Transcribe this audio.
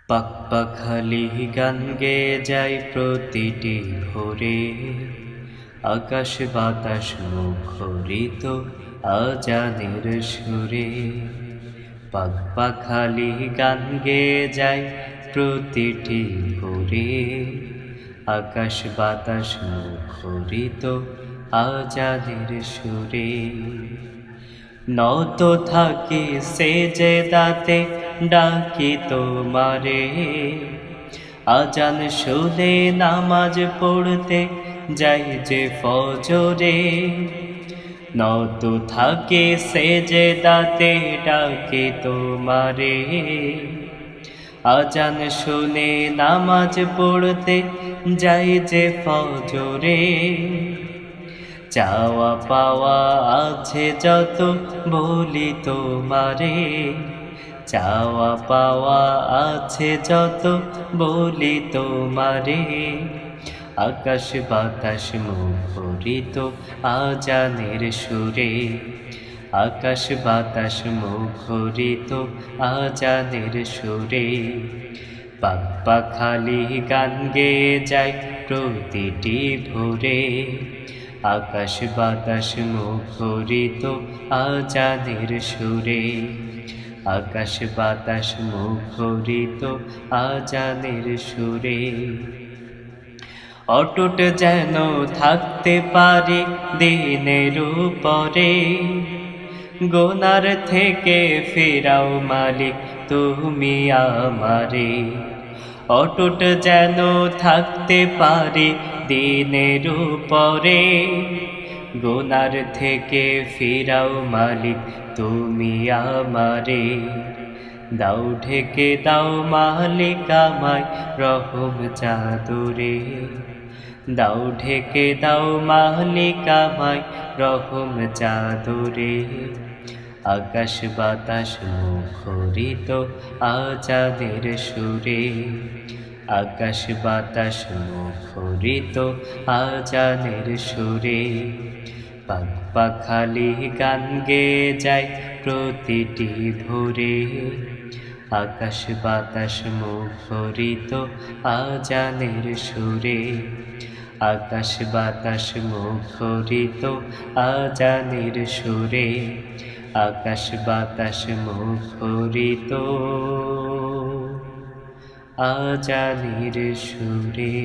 পাখপাখালি গান গেয়ে যায় প্রতিটি ভোরে, আকাশ বাতাস মুখরিত আজানের সুরে। পাখপাখালি গান গেয়ে যায় প্রতিটি ভোরে, আকাশ বাতাস মুখরিত আজানের সুরে। নত থাকি সেজদাতে ডাকি তোমারে, আজান শুনে নামাজ পড়তে যাই যে ফজরে। নত থাকি সেজদাতে ডাকি তোমারে, আজান শুনে নামাজ পড়তে যাই যে ফজরে। চাওয়া পাওয়া আছে যত বলি তোমারে, চাওয়া পাওয়া আছে যত বলি তোমারে। আকাশ বাতাস মুখরিত আজানের সুরে, আকাশ বাতাস মুখরিত আজানের সুরে। পাখপাখালি গান গেয়ে যায় প্রতিটি ভোরে, আকাশ বাতাস মুখরিত আজানের সুরে। আকাশ বাতাস মুখরিত আজানের সুরে। অটুট যেন থাকতে পারি দিনের উপরে, গোনার থেকে ফেরাও মালিক তুমি আমারে। অটুট যেন থাকতে পারি দিনের উপরে, গোনার থেকে ফিরাও মালিক তুমি আমারে। দাও ঢেকে দাও মালিক আমায় রহম চাদরে, দাও ঢেকে দাও মালিক আমায় রহম চাদরে। আকাশ বাতাস মুখরিত আজানের সুরে, আকাশ বাতাস মুখরিত আজানের সুরে। পাখপাখালি গান গেয়ে যায় প্রতিটি ভোরে, আকাশ বাতাস মুখরিত আজানের সুরে। আকাশ বাতাস মুখরিত আজানের সুরে, আকাশ বাতাস মুখরিত আজানের সুরে।